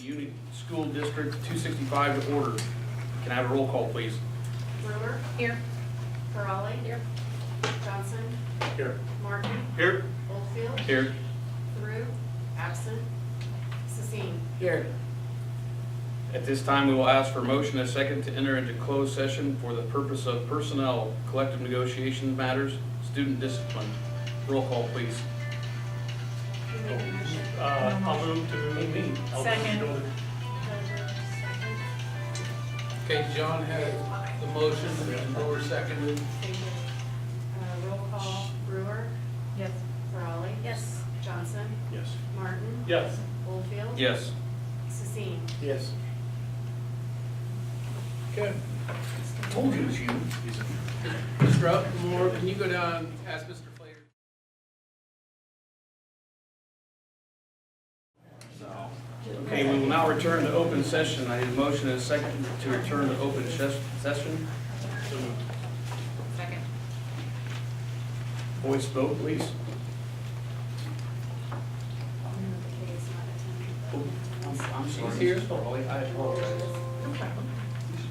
Unit School District 265 to order. Can I have a roll call, please? Brewer. Here. Farley. Here. Johnson. Here. Martin. Here. Oldfield. Here. Through. Absent. Sasine. Here. At this time, we will ask for a motion and a second to enter into closed session for the purpose of personnel, collective negotiation matters, student discipline. Roll call, please. You make a motion. I'll move to. Second. Okay, John had the motion, and Brewer seconded. Thank you. Roll call. Brewer. Yes. Farley. Yes. Johnson. Yes. Martin. Yes. Oldfield. Yes. Sasine. Yes. Okay. Told you it was you. Mr. Upmore, can you go down and ask Mr. Flater? Okay, we will now return to open session. I need a motion and a second to return to open session. Second. Voice vote, please. I'm sorry. He's here. Mr. Farley. I apologize.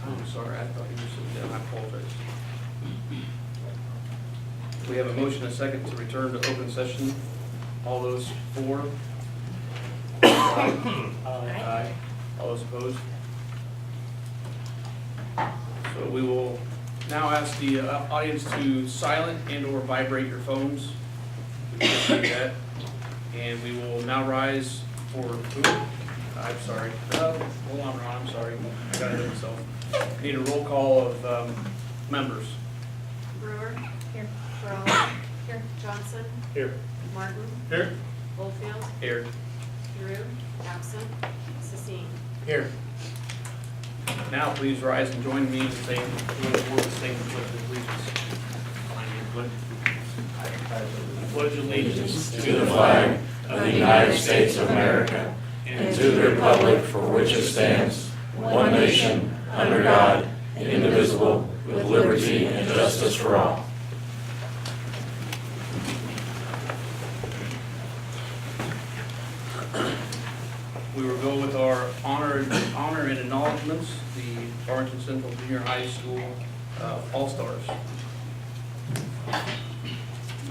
I'm sorry, I thought you were sitting down. I apologize. We have a motion and a second to return to open session. All those for? Aye. All those opposed? So we will now ask the audience to silent and or vibrate your phones. We can do that. And we will now rise for, I'm sorry. Hold on, Ron, I'm sorry. I got it in myself. I need a roll call of members. Brewer. Here. Farley. Here. Johnson. Here. Martin. Here. Oldfield. Here. Through. Absent. Sasine. Here. Now please rise and join me in saying the same pledge of allegiance. I pledge allegiance to the flag of the United States of America and to the republic for which it stands, one nation, under God, indivisible, with liberty and justice for all. We will go with our honor and acknowledgements, the Farmington Central Junior High School All-Stars. All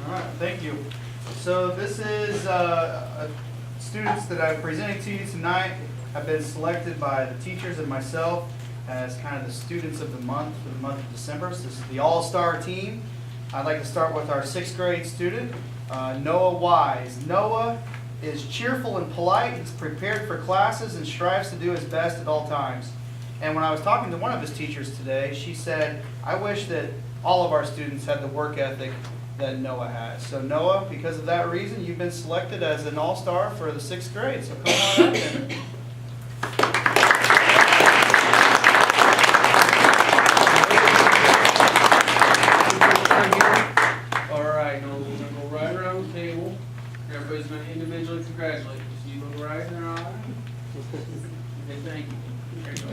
right, thank you. So this is students that I'm presenting to you tonight have been selected by the teachers and myself as kind of the students of the month for the month of December. So this is the All-Star team. I'd like to start with our 6th grade student, Noah Wise. Noah is cheerful and polite. He's prepared for classes and strives to do his best at all times. And when I was talking to one of his teachers today, she said, I wish that all of our students had the work ethic that Noah has. So Noah, because of that reason, you've been selected as an all-star for the 6th grade. So come on up and All right, now we're gonna go right around the table. Everybody's gonna individually congratulate you. So you go right there, all right? Okay, thank you. There you go.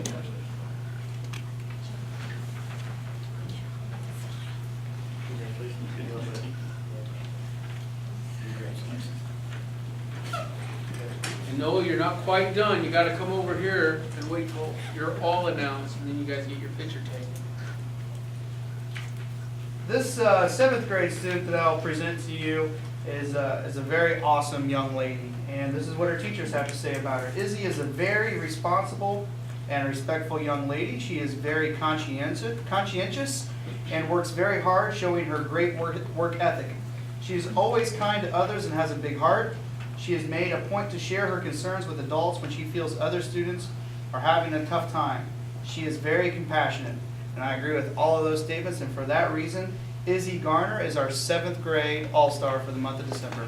And Noah, you're not quite done. You gotta come over here and wait till you're all announced, and then you guys get your picture taken. this 7th grade student that I'll present to you is a very awesome young lady. And this is what her teachers have to say about her. Izzy is a very responsible and respectful young lady. She is very conscientious and works very hard, showing her great work ethic. She is always kind to others and has a big heart. She has made a point to share her concerns with adults when she feels other students are having a tough time. She is very compassionate, and I agree with all of those statements, and for that reason, Izzy Garner is our 7th grade All-Star for the month of December.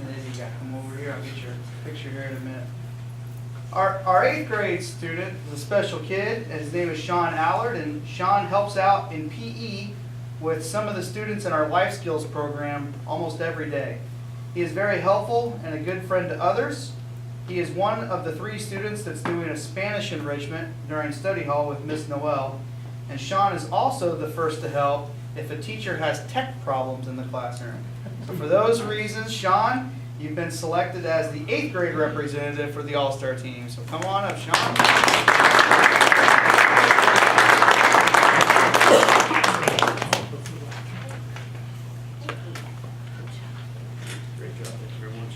And Izzy, you got to come over here. I'll get your picture here in a minute. Our 8th grade student is a special kid. His name is Sean Allard, and Sean helps out in PE with some of the students in our life skills program almost every day. He is very helpful and a good friend to others. He is one of the 3 students that's doing a Spanish enrichment during study hall with Miss Noel. And Sean is also the first to help if a teacher has tech problems in the classroom. So for those reasons, Sean, you've been selected as the 8th grade representative for the All-Star team. So come on up, Sean. Great job, thank you very much.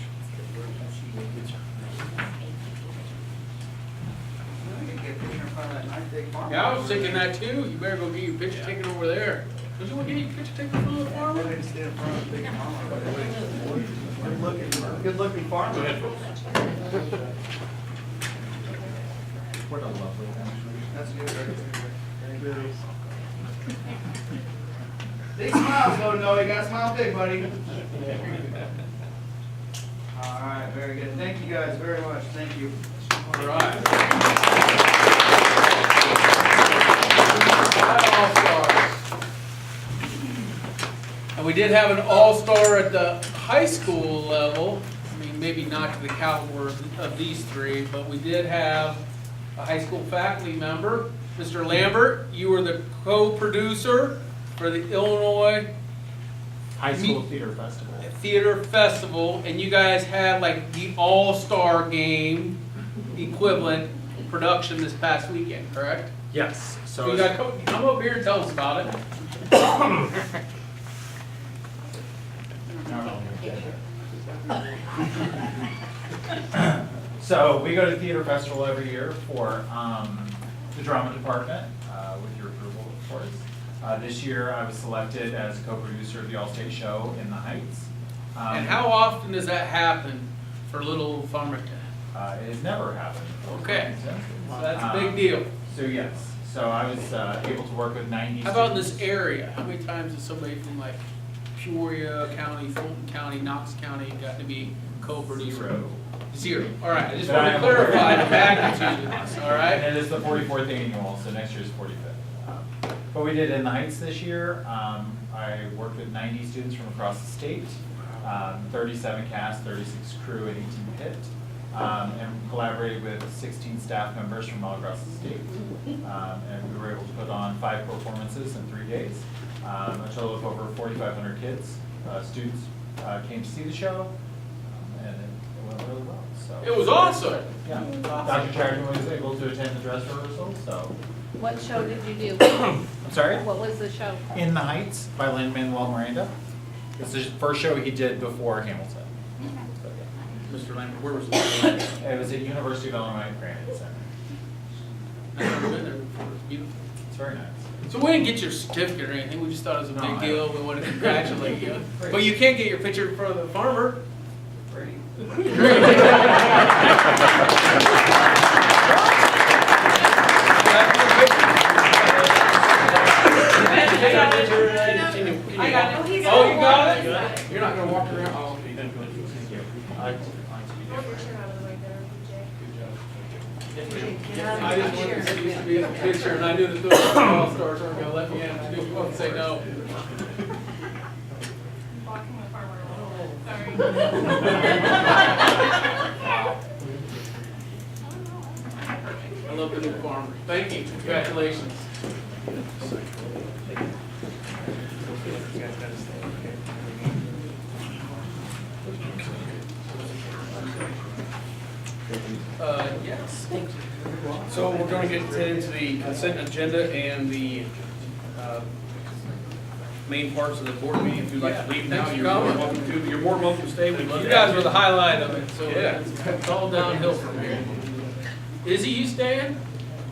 Yeah, I was thinking that too. You better go get your picture taken over there. Don't you want to get your picture taken over the farmer? Good looking farmer. Go ahead, folks. That's good. Very good. Big smiles, though, no, you gotta smile big, buddy. All right, very good. Thank you guys very much. Thank you. All right. All-stars. And we did have an all-star at the high school level. I mean, maybe not to the caliber of these 3, but we did have a high school faculty member, Mr. Lambert. You were the co-producer for the Illinois High School Theater Festival. Theater Festival, and you guys had like the all-star game equivalent production this past weekend, correct? Yes, So you got, come over here and tell us about it. So we go to Theater Festival every year for the drama department, with your approval, of course. This year I was selected as co-producer of the All-State Show in the Heights. And how often does that happen for little Farmington? It has never happened before. Okay, so that's a big deal. So yes, so I was able to work with 90 How about in students. this area? How many times has somebody from like Peoria County, Fulton County, Knox County got to be co-producer? 0. 0. All right, I just But want I to am clarify aware. the magnitude of this, all right? And it is the 44th annual, so next year's 45th. But we did in the Heights this year. I worked with 90 students from across the state, 37 cast, 36 crew, and 18 pit, and collaborated with 16 staff members from all across the state. And we were able to put on 5 performances in 3 days. A total of over 4,500 kids, students came to see the show, and it went really well. So It was awesome. yeah, Dr. Chardon was able to attend the dress rehearsal, so. What show did you do? I'm sorry? What was the show? In the Heights by Lin-Manuel Miranda. It's the first show he did before Hamilton. Mr. Lambert, where was it? It was at University of Illinois Granite Center. I've never been there before. It's beautiful. It's very nice. So we didn't get your certificate or anything, we just thought it was a No, big I- deal, we wanted to congratulate you. Great. But you can't get your picture in front of the farmer. Great. I got it. He's Oh, you got got it? You're not gonna walk around, oh, okay. Thank you. I like to be Move there. your chair out of the way there, I just wanted to see you to be in the picture, and I knew that those all-stars weren't gonna let me in, I knew you wouldn't say no. Walking the farmer a little Sorry. I love the new farmer. Thank you, congratulations. Yes. So we're going to get into the consent agenda and the main parts of the board meeting. If you'd like to leave now, Thanks for you're more coming. welcome to. You're more welcome to stay. We'd love You to have guys were the highlight of it, so Yeah. it's all downhill from here. Izzy, you staying?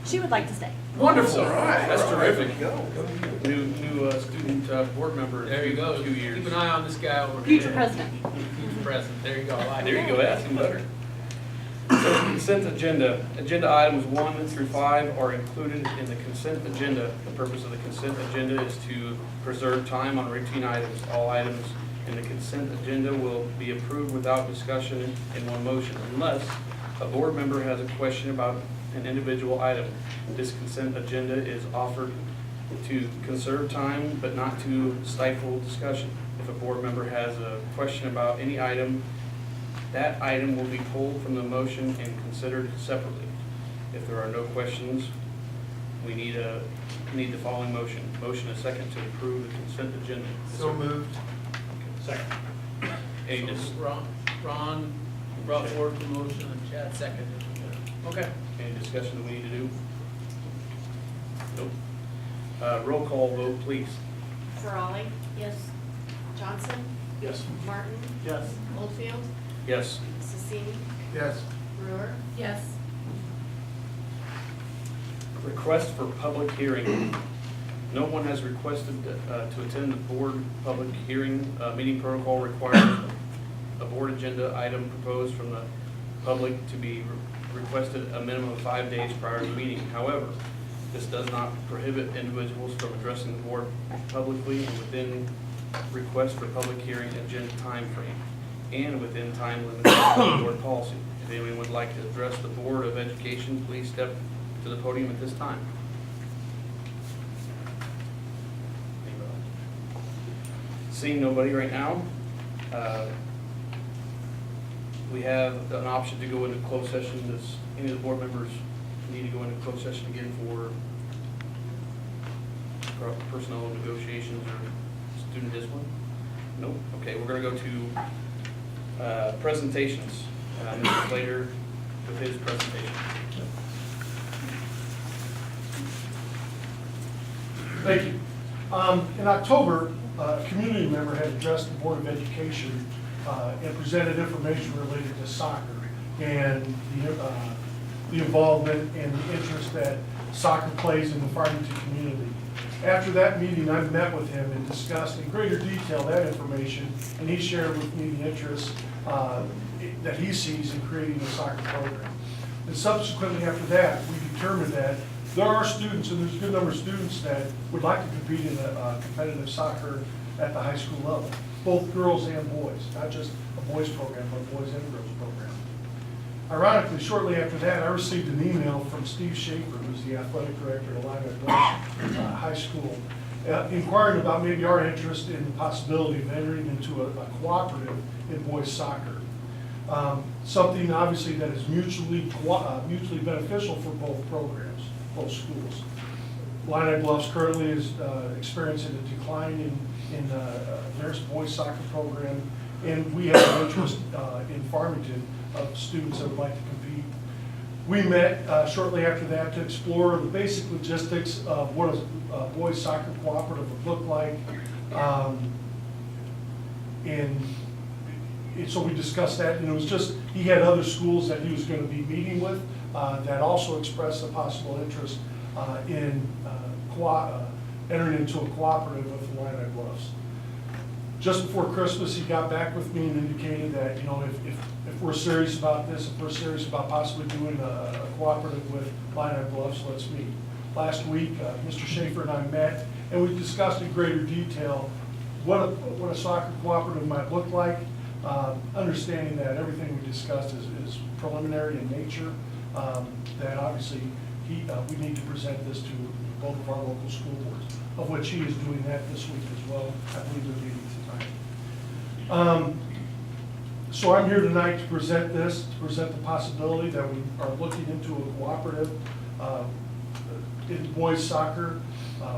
She would like to stay. Wonderful. That's terrific. New student board member. There you go. 2 years. Keep an eye on this guy over here. Future president. Future president. There you go. I like There it. you go, that's even better. So consent agenda. Agenda items 1 through 5 are included in the consent agenda. The purpose of the consent agenda is to preserve time on routine items. All items in the consent agenda will be approved without discussion in one motion unless a board member has a question about an individual item. This consent agenda is offered to conserve time but not to stifle discussion. If a board member has a question about any item, that item will be pulled from the motion and considered separately. If there are no questions, we need the following motion. Motion a second to approve the consent agenda. So moved. Second. Any So Ron brought forward the motion and Chad seconded. Okay. Any discussion that we need to do? Nope. Roll call vote, please. Ferrari? Yes. Johnson? Yes. Martin? Yes. Oldfield? Yes. Sissini? Yes. Brewer? Yes. Request for public hearing. No one has requested to attend the board public hearing. Meeting protocol requires a board agenda item proposed from the public to be requested a minimum of 5 days prior to the meeting. However, this does not prohibit individuals from addressing the board publicly and within request for public hearing agenda time frame and within time limits of the board policy. If anyone would like to address the Board of Education, please step to the podium at this time. Seeing nobody right now, we have an option to go into closed session. Does any of the board members need to go into closed session again for personnel negotiations or student discipline? Nope. Okay, we're gonna go to presentations. Mr. Slater with his presentation. Thank you. In October, a community member had addressed the Board of Education and presented information related to soccer and the involvement and the interest that soccer plays in the Farmington community. After that meeting, I met with him and discussed in greater detail that information, and he shared with me the interest that he sees in creating a soccer program. And subsequently after that, we determined that there are students, and there's a good number of students that would like to compete in a competitive soccer at the high school level, both girls and boys, not just a boys program, but a boys and girls program. Ironically, shortly after that, I received an email from Steve Schaefer, who's the athletic director at Lima High School, inquiring about maybe our interest in the possibility of entering into a cooperative in boys soccer. Something obviously that is mutually beneficial for both programs, both schools. Illini Bluffs currently is experiencing a decline in their boys soccer program, and we have an interest in Farmington of students that would like to compete. We met shortly after that to explore the basic logistics of what a boys soccer cooperative would look like, and so we discussed that, and it was just, he had other schools that he was going to be meeting with that also expressed a possible interest in entering into a cooperative with Illini Bluffs. Just before Christmas, he got back with me and indicated that, you know, if we're serious about this, if we're serious about possibly doing a cooperative with Illini Bluffs, let's meet. Last week, Mr. Schaefer and I met, and we discussed in greater detail what a soccer cooperative might look like, understanding that everything we discussed is preliminary in nature, that obviously we need to present this to both of our local school boards, of which he is doing that this week as well. I believe they're meeting tonight. So I'm here tonight to present this, to present the possibility that we are looking into a cooperative in boys soccer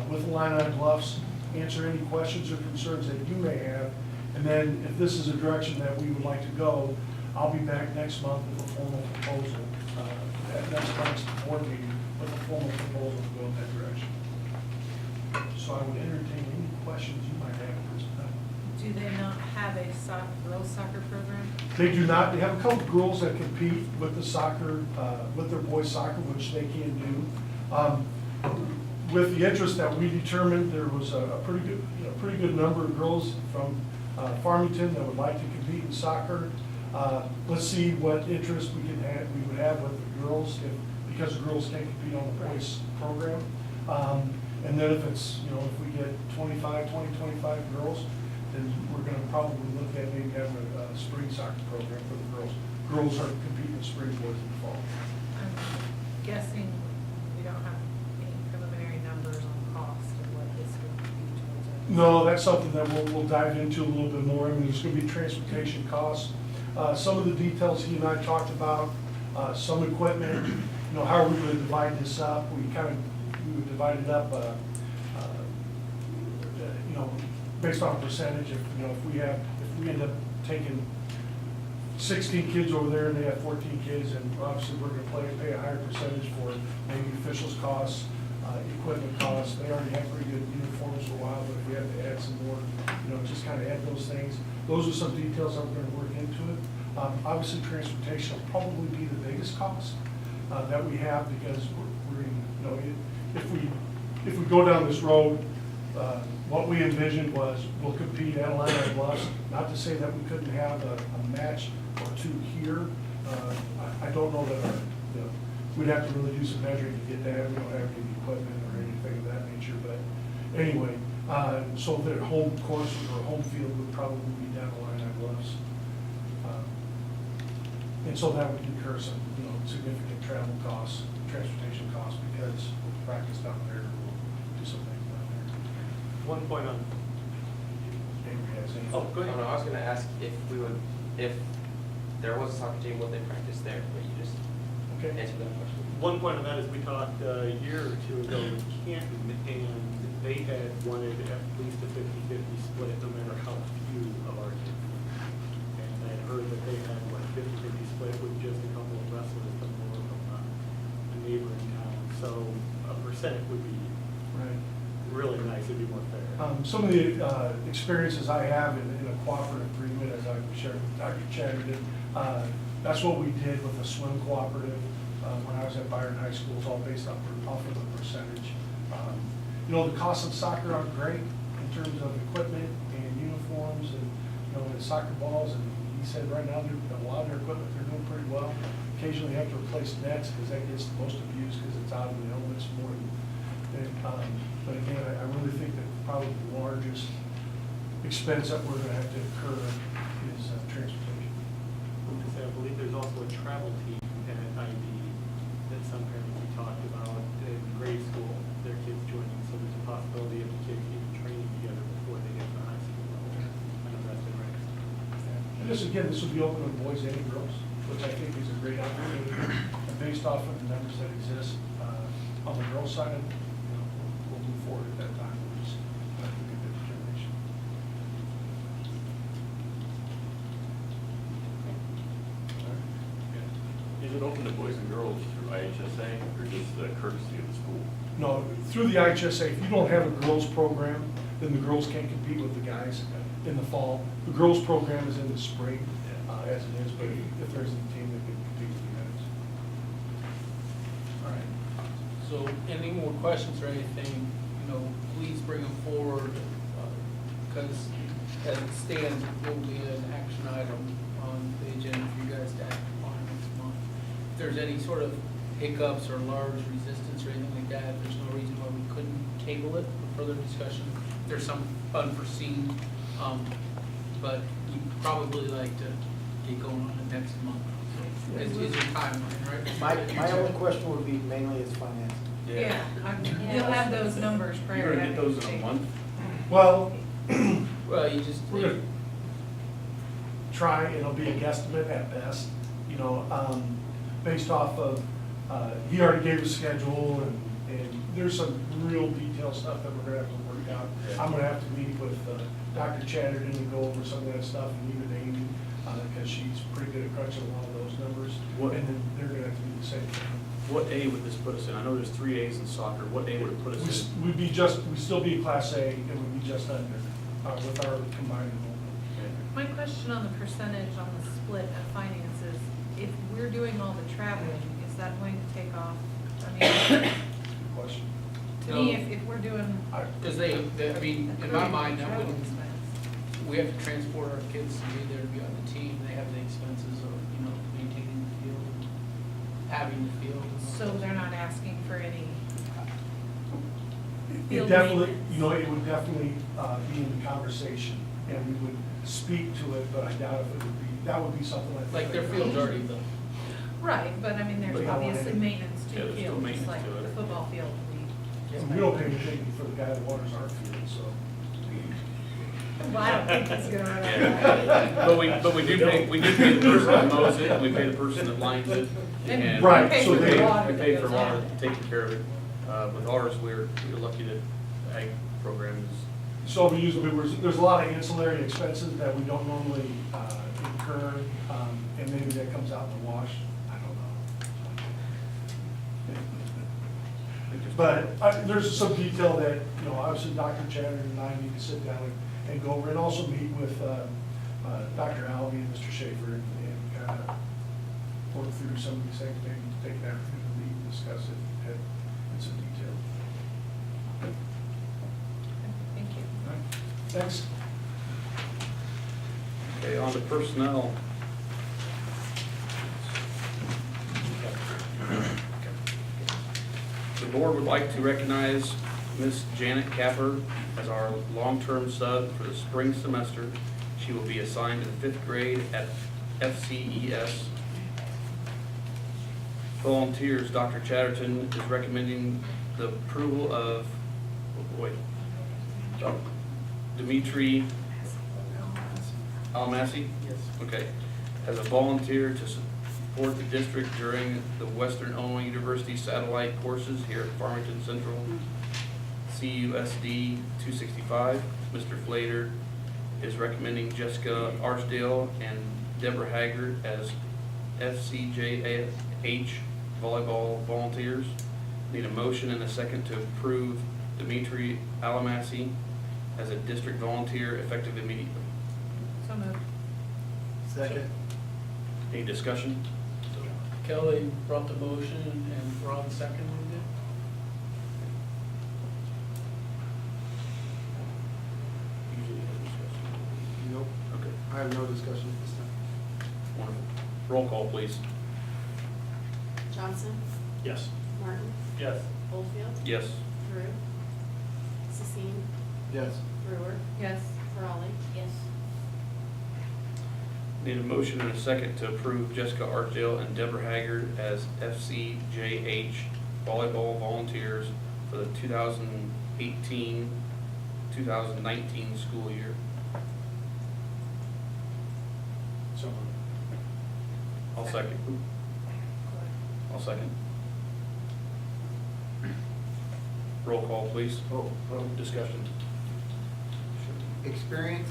with Illini Bluffs, answer any questions or concerns that you may have, and then if this is a direction that we would like to go, I'll be back next month with a formal proposal, at next month's board meeting, with a formal proposal to go in that direction. So I would entertain any questions you might have at this time. Do they not have a girls soccer program? They do not. They have a couple of girls that compete with the soccer, with their boys soccer, which they can do. With the interest that we determined, there was a pretty good number of girls from Farmington that would like to compete in soccer. Let's see what interest we would have with the girls, because the girls can't compete on the boys program. And then if it's, if we get 20, 25 girls, then we're going to probably look at maybe having a spring soccer program for the girls. Girls are competing in spring, boys in the fall. I'm guessing we don't have any preliminary numbers on cost of No, that's something that we'll dive into a little bit more. I mean, there's gonna be transportation costs. Some of the details he and I talked about, some equipment, you know, how are we gonna divide this up? We would divide it up, you know, based on percentage. If, you know, if we end up taking 16 kids over there and they have 14 kids, and obviously we're gonna pay a higher percentage for maybe officials' costs, equipment costs. They already have pretty good uniforms for a while, but if we have to add some more, you know, just kind of add those things. Those are some details that we're gonna work into it. Obviously, transportation will probably be the biggest cost that we have, because you know, if we go down this road, what we envisioned was we'll compete at Atlanta Bluffs. Not to say that we couldn't have a match or two here. I don't know that you know, we'd have to really do some measuring to get that. We don't have any equipment or anything of that nature, but anyway, so their home course or home field would probably be down Atlanta Bluffs. And so that would incur some, you know, significant travel costs, transportation costs, because we'll practice down there, we'll do some things down there. One point on, Maybe has any- oh, go ahead. I was gonna ask if there was a soccer team, would they practice there? But you just Okay. answered that question. One point on that is we talked a year or two ago with Canton, and they had wanted at least a 50-50 split, no matter how few of our kids. And I had heard that they had, what, 50-50 split with just a couple of wrestlers coming over from a neighboring town. So a percent would be Right. really nice, it'd be more fair. Some of the experiences I have in a cooperative agreement, as I shared with Dr. Chatterton, that's what we did with a swim cooperative when I was at Byron High School. It's all based off of a percentage. You know, the costs of soccer aren't great in terms of equipment and uniforms and, you know, and soccer balls. And he said right now, a lot of their equipment, they're doing pretty well. Occasionally have to replace nets because that gets the most abuse because it's out of the elements more than. But again, I really think that probably the largest expense that we're gonna have to incur is transportation. I believe there's also a travel team at IB that some parents have talked about in grade school, their kids joining, so there's a possibility of the kids even training together before they get to high school level. I know that's been raised. And this, again, this will be open to boys and girls, which I think is a great opportunity. And based off of the numbers that exist on the girls' side, you know, we'll move forward at that time. We'll just have to make that determination. Is it open to boys and girls through IHSA or just the courtesy of the school? No, through the IHSA, if you don't have a girls' program, then the girls can't compete with the guys in the fall. The girls' program is in the spring, as it is, but if there's a team that can compete with the guys. All right. So any more questions or anything, you know, please bring them forward, because as it stands, it will be an action item on the agenda for you guys to act upon next month. If there's any sort of hiccups or large resistance or anything like that, there's no reason why we couldn't table it for further discussion. There's some unforeseen, but we'd probably like to get going on it next month. So is your timeline, right? My only question would be mainly is finance. Yeah, you'll have those numbers prior. You're gonna to get those in a meeting. month? Well, Well, you just, we're gonna try, it'll be a guesstimate at best, you know, based off of, he already gave a schedule and there's some real detailed stuff that we're gonna have to work out. I'm gonna have to meet with Dr. Chatterton and go over some of that stuff, and even Amy, because she's pretty good at crunching a lot of those numbers. What- And then they're gonna have to do the same thing. What A would this put us in? I know there's 3 A's in soccer. What A would it put us in? We'd still be in Class A, and we'd be just under, with our combined enrollment. My question on the percentage on the split of finances, if we're doing all the traveling, is that going to take off? I mean, Good question. to me, if we're doing. because I mean, in my mind, that travel wouldn't, expense. we have to transport our kids to be there to be on the team. They have the expenses of, you know, maintaining the field, having the field. So they're not asking for any. It Field definitely, maintenance. you know, it would definitely be in the conversation, and we would speak to it, but I doubt if it would be, that would be something like. Like their field's already built. Right, but I mean, But there's how obviously long- maintenance Yeah, to the there's still field, just maintenance like to it. the football field. We don't pay anything for the guy that waters our field, so, Well, I don't think he's gonna run Yeah. But we do pay the person that mows it, we pay the person that lines it. And Right, pay so for the they- water We that pay for goes water, out. taking care of it. With ours, we're lucky that the ag program is, So we usually, there's a lot of ancillary expenses that we don't normally incur, and maybe that comes out in the wash, I don't know. But there's some detail that, you know, obviously Dr. Chatterton and I need to sit down and go over, and also meet with Dr. Alvey and Mr. Schaefer, and kind of work through some of these things, maybe take an afternoon to meet and discuss it in some detail. Thank you. All right. Thanks. okay, on to personnel. The board would like to recognize Miss Janet Capper as our long-term sub for the spring semester. She will be assigned to the 5th grade at FCES. Volunteers, Dr. Chatterton is recommending the approval of, Dimitri Almasi? Yes. Okay. As a volunteer to support the district during the Western Illinois University satellite courses here at Farmington Central, CUSD 265. Mr. Flater is recommending Jessica Archdale and Deborah Haggard as FCJH volleyball volunteers. Need a motion and a second to approve Dimitri Alamasi as a district volunteer effective immediately. So moved. Second. Any discussion? Kelly brought the motion and Ron seconded it. Usually you have discussion. Nope, Okay, I have no discussion at this time. wonderful. Roll call, please. Johnson, Yes. Martin, Yes. Oldfield, Yes. Drew, Sissine, Yes. Brewer, Yes. Frawley. Yes. Need a motion and a second to approve Jessica Archdale and Deborah Haggard as FCJH volleyball volunteers for the 2018-2019 school year. So moved. I'll second. I'll second. Roll call, please. Oh, Discussion. experience?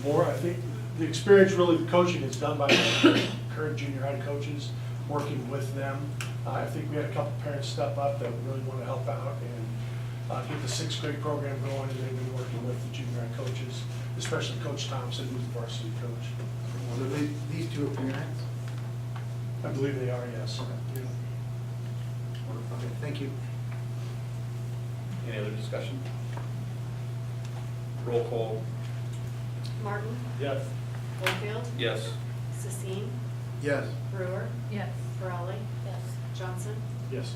More, I think, the experience really, the coaching is done by the current junior high coaches, working with them. I think we had a couple parents step up that really want to help out and get the 6th grade program going, and they've been working with the junior high coaches, especially Coach Thompson, who's the varsity coach. So these two are parents? I believe they are, yes. Okay, thank you. Any other discussion? Roll call. Martin, Yes. Oldfield, Yes. Sissine, Yes. Brewer, Yes. Frawley. Yes. Johnson, Yes.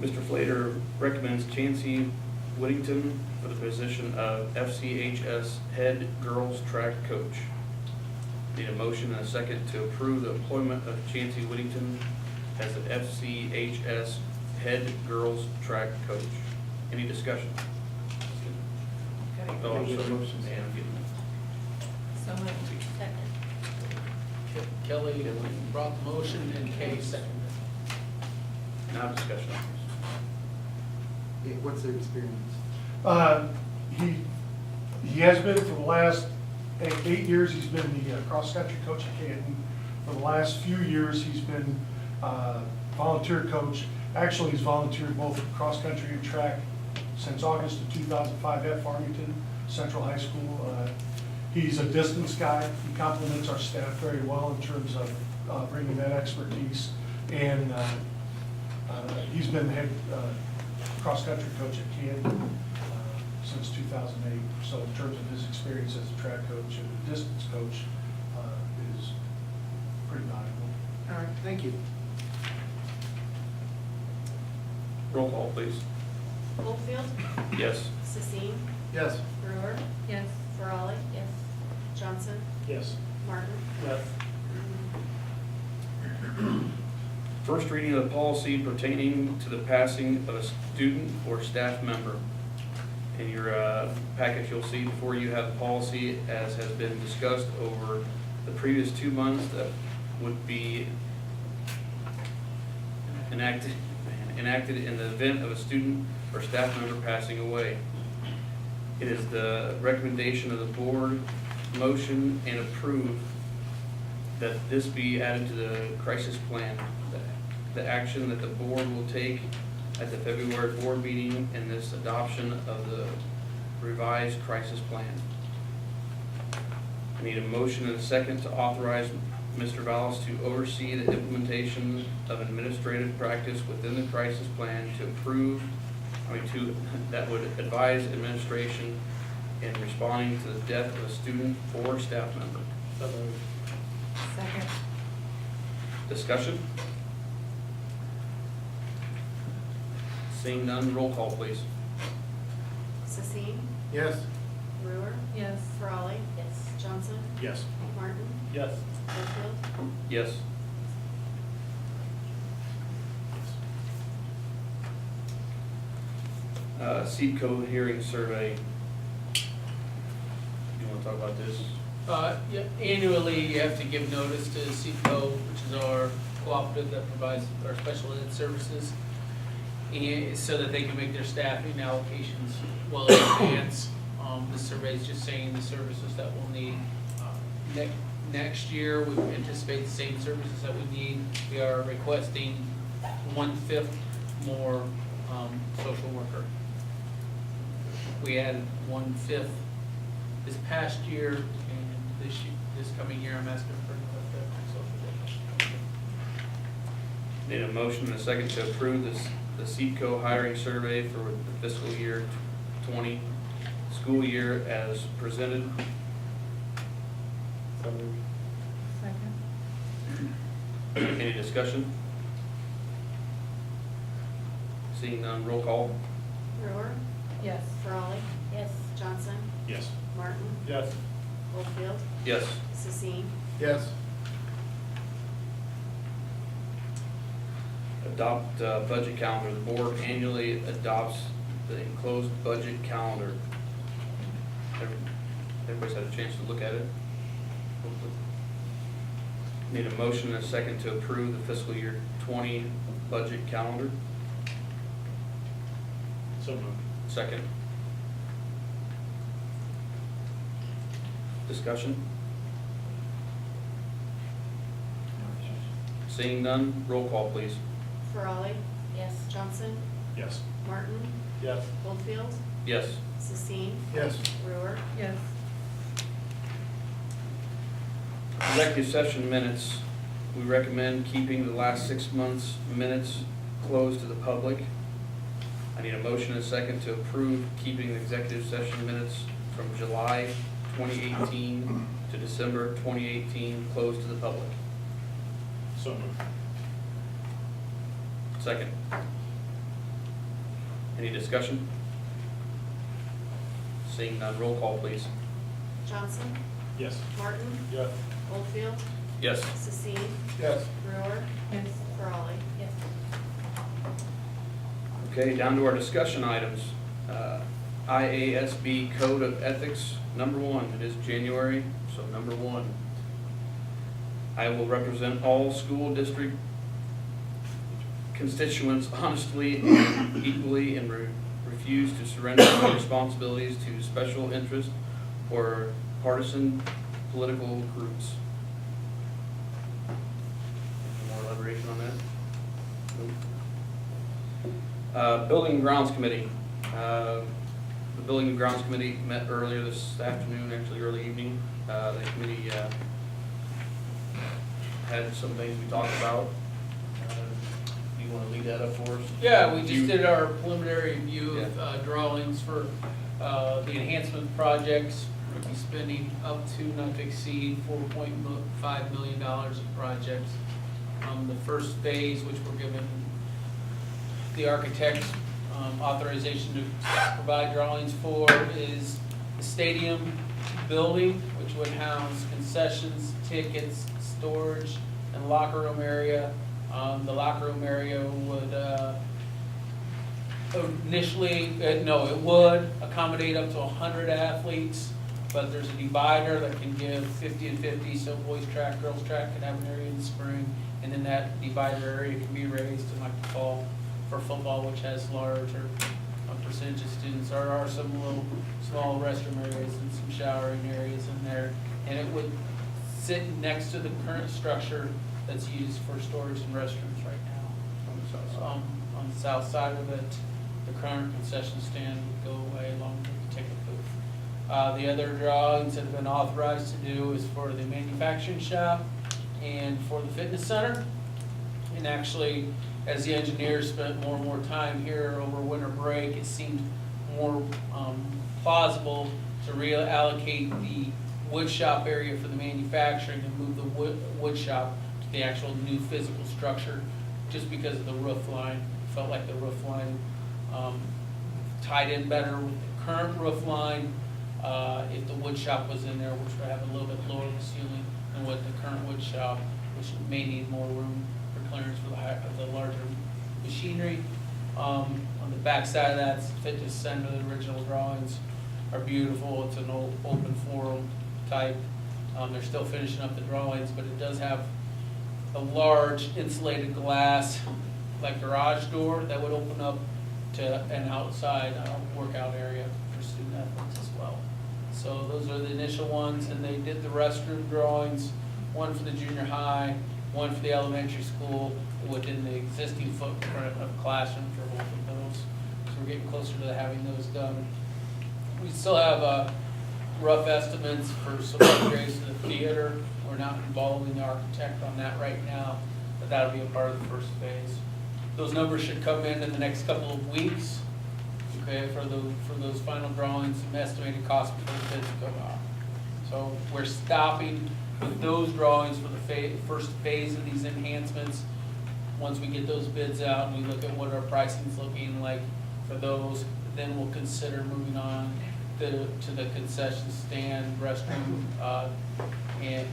Mr. Flater recommends Chancey Whittington for the position of FCHS head girls track coach. Need a motion and a second to approve the employment of Chancey Whittington as the FCHS head girls track coach. Any discussion? Okay. Oh, I'm sorry. Man, I'm getting So moved. second. Kelly brought the motion and Kay seconded. now discussion. What's their experience? He has been for the last 8 years, he's been the cross-country coach at Canton. For the last few years, he's been volunteer coach. Actually, he's volunteered both cross-country and track since August of 2005 at Farmington Central High School. He's a distance guy. He complements our staff very well in terms of bringing that expertise. And he's been the head cross-country coach at Canton since 2008. So in terms of his experience as a track coach and a distance coach, is pretty valuable. All right, thank you. Roll call, please. Oldfield, Yes. Sissine, Yes. Brewer, Yes. Frawley. Yes. Johnson, Yes. Martin, Yes. First reading of the policy pertaining to the passing of a student or staff member. In your package, you'll see before you have the policy as has been discussed over the previous 2 months that would be enacted in the event of a student or staff member passing away. It is the recommendation of the board, motion and approve that this be added to the crisis plan. The action that the board will take at the February board meeting in this adoption of the revised crisis plan. I need a motion and a second to authorize Mr. Vallis to oversee the implementation of administrative practice within the crisis plan that would advise administration in responding to the death of a student or staff member. So moved. Second. Discussion? Seeing none, roll call please. Sissing, Yes. Brewer, Yes. Frawley. Yes. Johnson, Yes. Martin, Yes. Littlefield. Yes. Seed code hearing survey. You want to talk about this? Yeah, annually, you have to give notice to CUSD, which is our cooperative that provides our special ed services, and so that they can make their staffing allocations well in advance. This survey is just saying the services that we'll need. Next year, we anticipate the same services that we need. We are requesting 1/5 more social worker. We added 1/5 this past year, and this coming year, I'm asking for another 5 social workers. Need a motion and a second to approve the SEEDCO hiring survey for the fiscal year 20 school year as presented. So moved. Second. Any discussion? Seeing none, roll call. Brewer, Yes. Frawley. Yes. Johnson, Yes. Martin, Yes. Littlefield, Yes. Sissing. Yes. Adopt budget calendar. The board annually adopts the enclosed budget calendar. Everybody's had a chance to look at it. Need a motion and a second to approve the fiscal year 20 budget calendar. So moved. Second. Discussion? Seeing none, roll call please. Frawley. Yes. Johnson, Yes. Martin, Yes. Littlefield, Yes. Sissing. Yes. Brewer. Yes. Executive session minutes. We recommend keeping the last 6 months' minutes closed to the public. I need a motion and a second to approve keeping the executive session minutes from July 2018 to December 2018 closed to the public. So moved. Second. Any discussion? Seeing none, roll call please. Johnson, Yes. Martin, Yes. Littlefield, Yes. Sissing. Yes. Brewer, Yes. Frawley. Yes. Okay, down to our discussion items. IASB Code of Ethics, number 1. It is January, so number 1. I will represent all school district constituents honestly and equally and refuse to surrender my responsibilities to special interest or partisan political groups. Any more elaboration on that? Building and Grounds Committee. The Building and Grounds Committee met earlier this afternoon, actually early evening. The committee had some things we talked about. Do you want to lead that up for us? Yeah, we just did our preliminary review of drawings for the enhancement projects. We'll be spending up to, not to exceed, $4.5 million of projects. The first phase, which we're given the architect's authorization to provide drawings for, is the stadium building, which would house concessions, tickets, storage, and locker room area. The locker room area would initially, no, it would accommodate up to 100 athletes, but there's a divider that can give 50 and 50, so boys track, girls track can have an area in the spring, and then that divider area can be raised in like the fall for football, which has larger percentage of students. There are some little small restroom areas and some showering areas in there, and it would sit next to the current structure that's used for storage and restrooms right now. On the south side of it, the current concession stand would go away along with the ticket booth. The other drawings that have been authorized to do is for the manufacturing shop and for the fitness center. And actually, as the engineers spent more and more time here over winter break, it seemed more plausible to reallocate the wood shop area for the manufacturing and move the wood shop to the actual new physical structure, just because of the roof line. Felt like the roof line tied in better with the current roof line if the wood shop was in there, which would have a little bit lower ceiling than what the current wood shop, which may need more room for clearance for the larger machinery. On the back side of that, it's the fitness center. The original drawings are beautiful. It's an old open forum type. They're still finishing up the drawings, but it does have a large insulated glass, like garage door, that would open up to an outside workout area for student athletes as well. So those are the initial ones, and they did the restroom drawings, one for the junior high, one for the elementary school, within the existing footprint of classroom for both of those. So we're getting closer to having those done. We still have rough estimates for some upgrades to the theater. We're not involving the architect on that right now, but that'll be a part of the first phase. Those numbers should come in the next couple of weeks, okay, for those final drawings and estimated costs before the bids go out. So we're stopping with those drawings for the first phase of these enhancements. Once we get those bids out and we look at what our pricing's looking like for those, then we'll consider moving on to the concession stand, restroom, and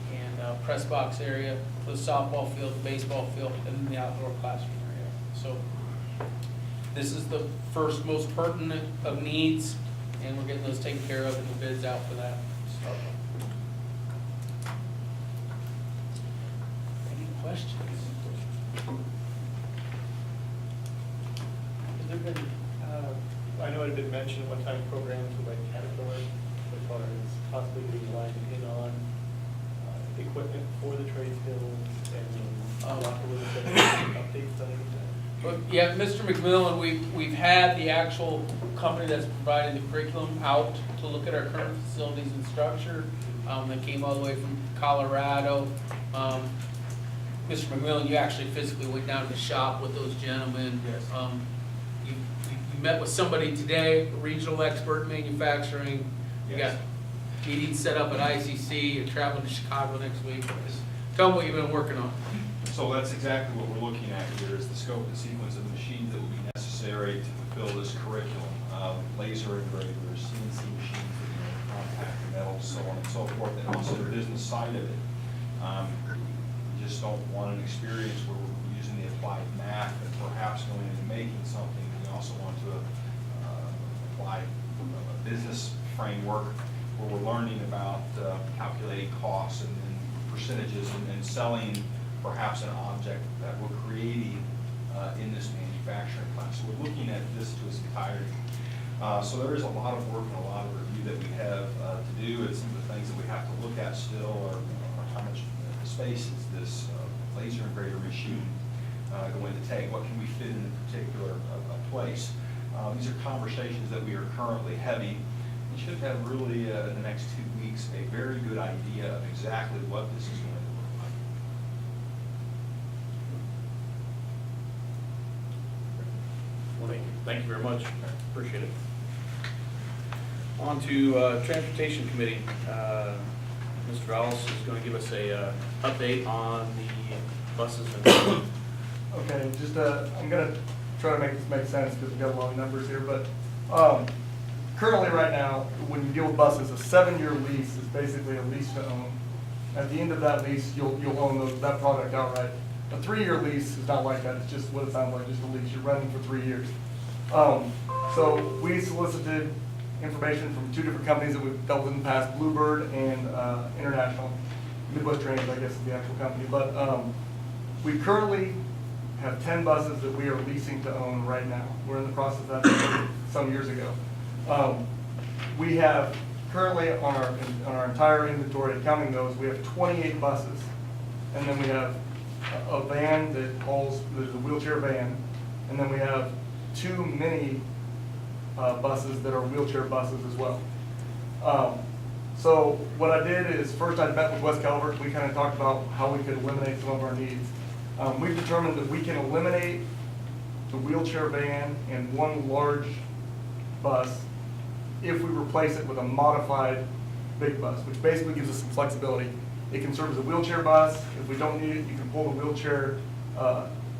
press box area, for the softball field, the baseball field, and then the outdoor classroom area. So this is the first most pertinent of needs, and we're getting those taken care of and the bids out for that. So, any questions? Has there been, I know it had been mentioned at one time, programs with like Caterpillar, as far as possibly getting lined in on equipment for the trade skills, and talk a little bit about updates on anything. But yeah, Mr. McMillan, we've had the actual company that's providing the curriculum out to look at our current facilities and structure. They came all the way from Colorado. Mr. McMillan, you actually physically went down to the shop with those gentlemen. Yes. You met with somebody today, a regional expert in manufacturing. You got Yes. meetings set up at ICC. You're traveling to Chicago next week. Just tell them what you've been working on. So that's exactly what we're looking at here, is the scope and sequence of the machines that will be necessary to fulfill this curriculum. Laser engravers, CNC machines that make compact metal, so on and so forth, and also the business side of it. We just don't want an experience where we're using the applied math and perhaps going into making something. We also want to apply a business framework where we're learning about calculating costs and percentages and selling perhaps an object that we're creating in this manufacturing class. So we're looking at this to its entirety. So there is a lot of work and a lot of review that we have to do, and some of the things that we have to look at still are how much space is this laser engraver machine going to take? What can we fit in a particular place? These are conversations that we are currently having. We should have really in the next 2 weeks a very good idea of exactly what this is going to look like. Well, thank you very much. Appreciate it. On to Transportation Committee. Mr. Ellis is going to give us a update on the buses and. Okay, just I'm gonna try to make this make sense because we've got a lot of numbers here, but currently right now, when you deal with buses, a 7-year lease is basically a lease to own. At the end of that lease, you'll own that product outright. A 3-year lease is not like that, it's just what it sounds like, just a lease, you're renting for 3 years. So we solicited information from 2 different companies that we've dealt with in the past, Bluebird and International. Midwest Trains, I guess, is the actual company. But we currently have 10 buses that we are leasing to own right now. We're in the process of that some years ago. We have currently on our entire inventory, counting those, we have 28 buses. And then we have a van that hauls, there's a wheelchair van. And then we have 2 mini buses that are wheelchair buses as well. So what I did is, first I met with West Calvert. We kind of talked about how we could eliminate some of our needs. We've determined that we can eliminate the wheelchair van and 1 large bus if we replace it with a modified big bus, which basically gives us some flexibility. It can serve as a wheelchair bus. If we don't need it, you can pull the wheelchair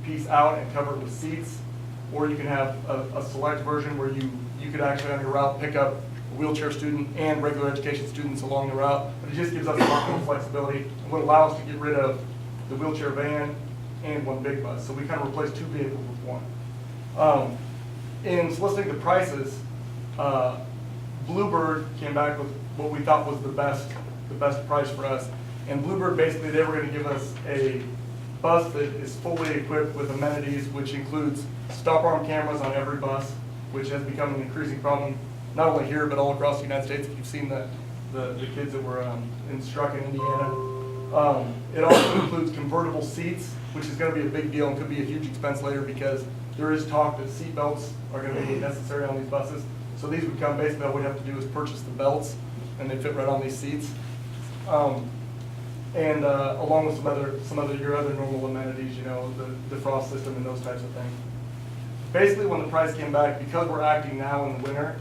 piece out and cover it with seats. Or you can have a select version where you could actually on your route pick up a wheelchair student and regular education students along the route. But it just gives us a lot more flexibility and would allow us to get rid of the wheelchair van and 1 big bus. So we kind of replaced 2 vehicles with 1. In soliciting the prices, Bluebird came back with what we thought was the best price for us. And Bluebird, basically, they were going to give us a bus that is fully equipped with amenities, which includes stop arm cameras on every bus, which has become an increasing problem, not only here, but all across the United States. If you've seen the kids that were struck in Indiana. It also includes convertible seats, which is going to be a big deal and could be a huge expense later because there is talk that seat belts are going to be necessary on these buses. So these would come, basically all we'd have to do is purchase the belts and they fit right on these seats. Along with some other your other normal amenities, you know, the defrost system and those types of things. Basically, when the price came back, because we're acting now in the winter,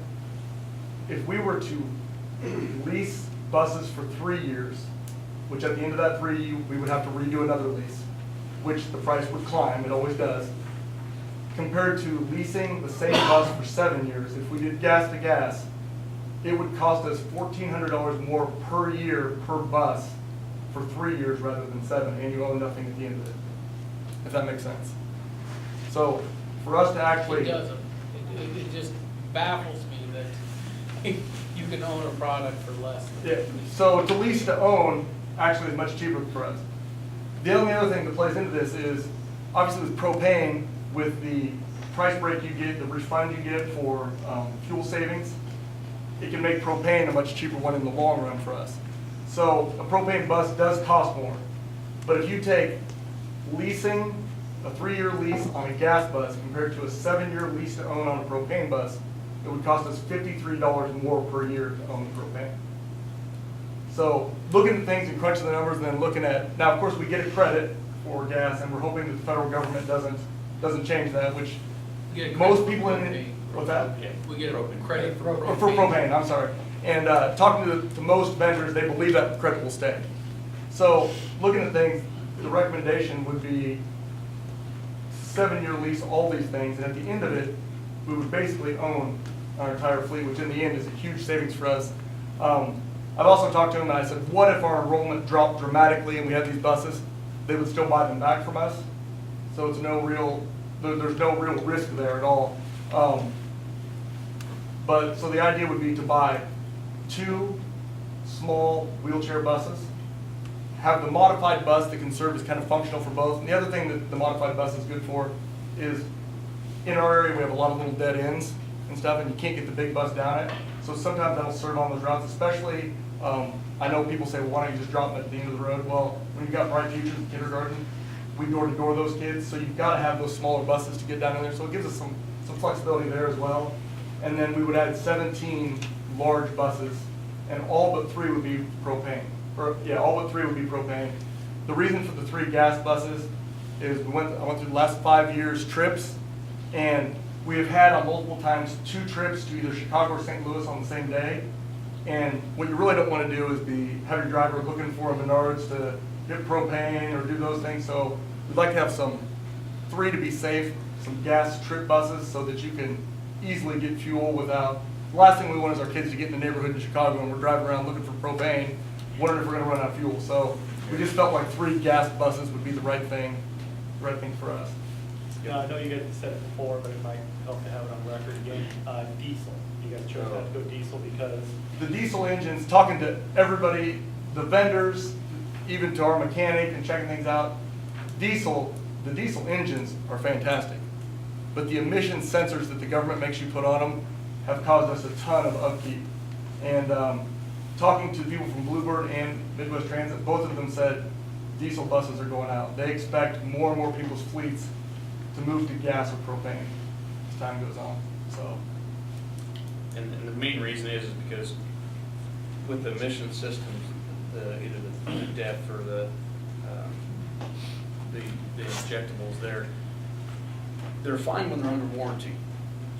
if we were to lease buses for 3 years, which at the end of that 3 we would have to redo another lease, which the price would climb, it always does, compared to leasing the same bus for 7 years, if we did gas to gas, it would cost us $1,400 more per year per bus for 3 years rather than 7, and you own nothing at the end of it, if that makes sense. So for us to actually... It doesn't. It just baffles me that you can own a product for less. Yeah. So to lease to own actually is much cheaper for us. The only other thing that plays into this is, obviously with propane, with the price break you get, the refund you get for fuel savings, it can make propane a much cheaper one in the long run for us. So a propane bus does cost more. But if you take leasing a 3-year lease on a gas bus compared to a 7-year lease to own on a propane bus, it would cost us $53 more per year to own the propane. So looking at things and crunching the numbers and then looking at, now of course we get a credit for gas and we're hoping that the federal government doesn't change that, which most people in, what's that? Yeah, we get a credit for Or for propane, I'm sorry. And talking to most vendors, they believe that credit will stay. So looking at things, the recommendation would be 7-year lease, all these things, and at the end of it, we would basically own our entire fleet, which in the end is a huge savings for us. I've also talked to them and I said, what if our enrollment dropped dramatically and we had these buses? They would still buy them back from us. So it's no real, there's no real risk there at all. So the idea would be to buy 2 small wheelchair buses, have the modified bus that can serve as kind of functional for both. And the other thing that the modified bus is good for is, in our area we have a lot of little dead ends and stuff, and you can't get the big bus down it. So sometimes that'll serve on those routes, especially, I know people say, well, why don't you just drop them at the end of the road? Well, when you've got Bright Futures in kindergarten, we door-to-door those kids, so you've got to have those smaller buses to get down in there. So it gives us some flexibility there as well. And then we would add 17 large buses, and all but 3 would be propane. All but 3 would be propane. The reason for the 3 gas buses is I went through the last 5 years trips, and we have had on multiple times 2 trips to either Chicago or St. Louis on the same day. And what you really don't want to do is have your driver looking for a Menards to get propane or do those things. So we'd like to have 3 to be safe, some gas trip buses so that you can easily get fuel without. The last thing we want is our kids to get in the neighborhood in Chicago and we're driving around looking for propane wondering if we're gonna run out of fuel. So we just felt like 3 gas buses would be the right thing for us. Yeah, I know you guys have said it before, but it might help to have it on record again. Diesel, you guys chose not to go diesel because, The diesel engines, talking to everybody, the vendors, even to our mechanic and checking things out, the diesel engines are fantastic. But the emission sensors that the government makes you put on them have caused us a ton of upkeep. And talking to people from Bluebird and Midwest Transit, both of them said diesel buses are going out. They expect more and more people's fleets to move to gas or propane as time goes on, so. And the main reason is because with the emission systems, either the depth or the injectables, they're fine when they're under warranty.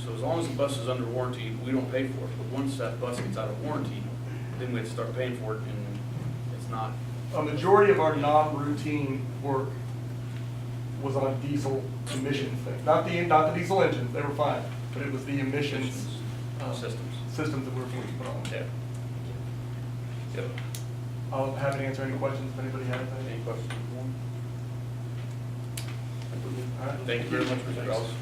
So as long as the bus is under warranty, we don't pay for it. But once that bus gets out of warranty, then we have to start paying for it, and it's not. A majority of our non-routine work was on diesel emission things. Not the diesel engines, they were fine, but it was the emissions systems that we were forced to put on. Yeah. Yep. I'll have to answer any questions if anybody has any. Any questions? All right. Thank you very much, Mr. Ellis.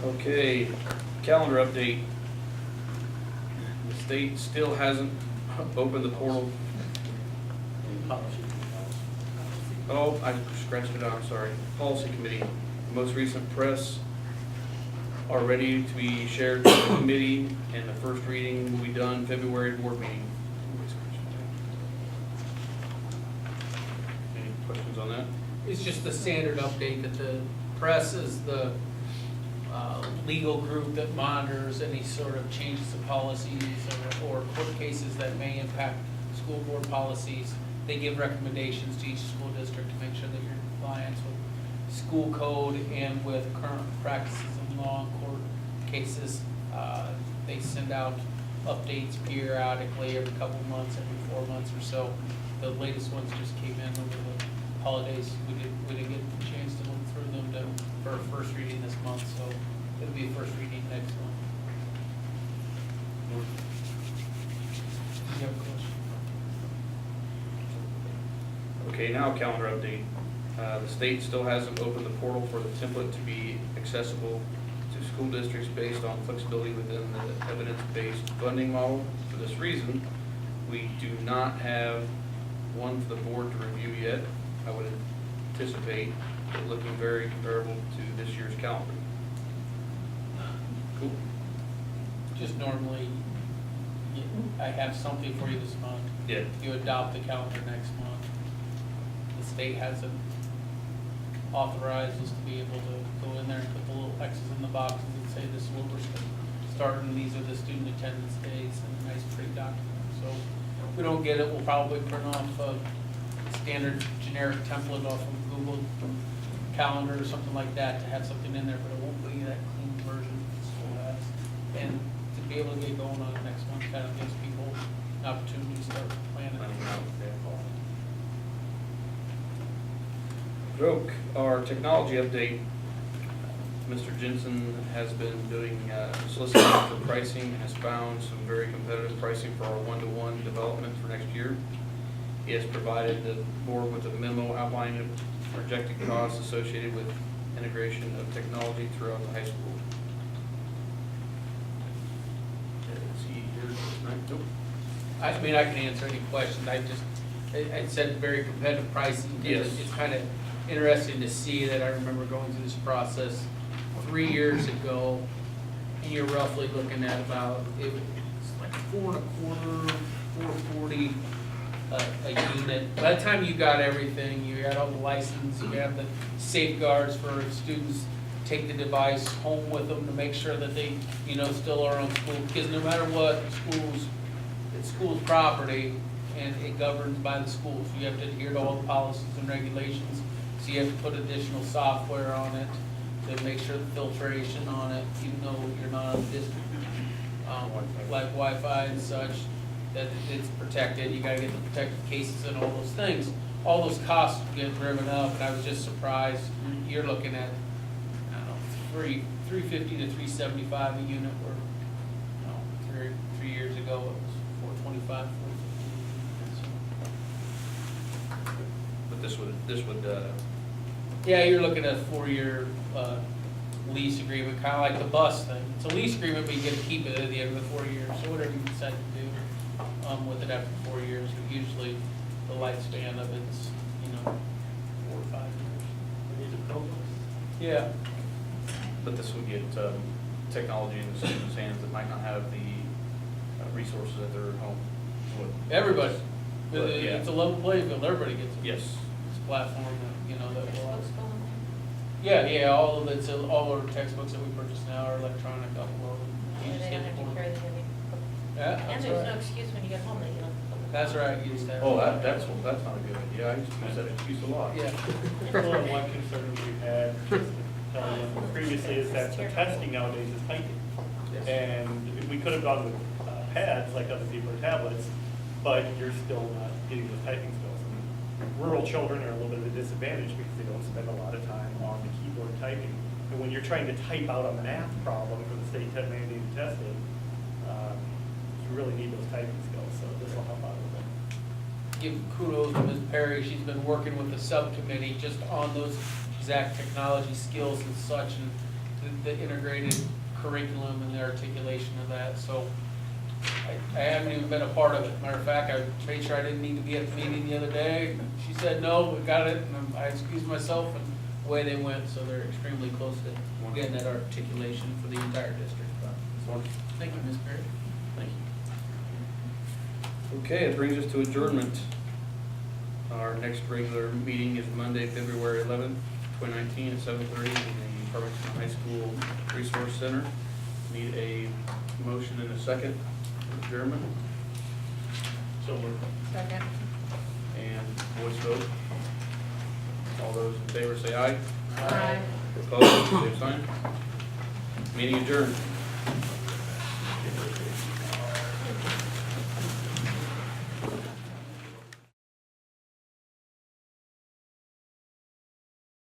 Okay, calendar update. The state still hasn't opened the portal. Oh, I scratched it out, I'm sorry. Policy committee, most recent press are ready to be shared to the committee, and the first reading will be done February board meeting. Any questions on that? It's just the standard update that the press is the legal group that monitors any sort of changes to policies or court cases that may impact school board policies. They give recommendations to each school district to make sure that you're in compliance with school code and with current practices in law and court cases. They send out updates periodically every couple of months, every 4 months or so. The latest ones just came in over the holidays. We didn't get a chance to look through them for a first reading this month, so it'll be a first reading next month. You have a question? Okay, now calendar update. The state still hasn't opened the portal for the template to be accessible to school districts based on flexibility within the evidence-based funding model. For this reason, we do not have one for the board to review yet. I would anticipate it looking very comparable to this year's calendar. Cool. Just normally, I have something for you this month. Yeah. You adopt the calendar next month. The state hasn't authorized us to be able to go in there and put the little X's in the boxes and say this is what we're starting, these are the student attendance days, and a nice pretty document. So if we don't get it, we'll probably print off a standard generic template off of Google Calendar or something like that to have something in there, but it won't be that clean version the school has. And to be able to get going on it next month kind of gives people an opportunity to start planning. Joke, our technology update. Mr. Jensen has been doing soliciting for pricing, has found some very competitive pricing for our one-to-one development for next year. He has provided the board with a memo outlining the projected costs associated with integration of technology throughout the high school. Is he here tonight? Nope. I mean, I can answer any questions. I said very competitive pricing. Yes. It's kind of interesting to see that I remember going through this process 3 years ago, and you're roughly looking at about, it was like $4.25, $4.40 a unit. By the time you got everything, you got all the license, you have the safeguards for students take the device home with them to make sure that they, still are on school, because no matter what, it's school's property, and it governs by the schools. You have to adhere to all the policies and regulations, so you have to put additional software on it to make sure the filtration on it, even though you're not on district, like Wi-Fi and such, that it's protected. You gotta get the protected cases and all those things. All those costs get driven up, and I was just surprised. You're looking at, I don't know, $350 to $375 a unit, where, 3 years ago it was 25. But this would, Yeah, you're looking at a 4-year lease agreement, kind of like the bus thing. It's a lease agreement, but you get to keep it at the end of the 4 years. So whatever you decide to do with it after 4 years, usually the lifespan of it's, 4 or 5 years. These are Chromebooks? Yeah. but this would get technology in the students' hands that might not have the resources at their home. Would- Everybody. But, yeah. It's a level playing field. Everybody gets it. Yes. It's a platform that, that will. Textbooks go on Yeah, all of it's, all our textbooks that we purchase now are electronic, upload. there. You just They get don't have the to form. carry the heavy. Yeah, And that's there's no right. excuse when you get home that you don't. That's right, you just have. Oh, that's not a good idea. I used to use that excuse a lot. Yeah. Well, one concern we've had, just to tell you, previously is that the testing nowadays is typing. Yes. And we could have gone with pads like other people or tablets, but you're still not getting those typing skills. And rural children are a little bit of a disadvantage because they don't spend a lot of time on the keyboard typing. And when you're trying to type out a math problem for the state mandated testing, you really need those typing skills, so this will help out a little bit. Give kudos to Ms. Perry. She's been working with the subcommittee just on those exact technology skills and such, and the integrated curriculum and the articulation of that. So I haven't even been a part of it. Matter of fact, I made sure I didn't need to be at the meeting the other day. She said, no, we got it, and I excused myself, and away they went. So they're extremely close to getting that articulation for the entire district. Wonderful. Thank you, Ms. Perry. Thank you. Okay, it brings us to adjournment. Our next regular meeting is Monday, February 11th, 2019 at 7:30 in the Farmington High School Resource Center. Need a motion and a second for adjournment. So we're Second. And voice vote. All those in favor say aye. Aye. Opposed, same sign. Meeting adjourned.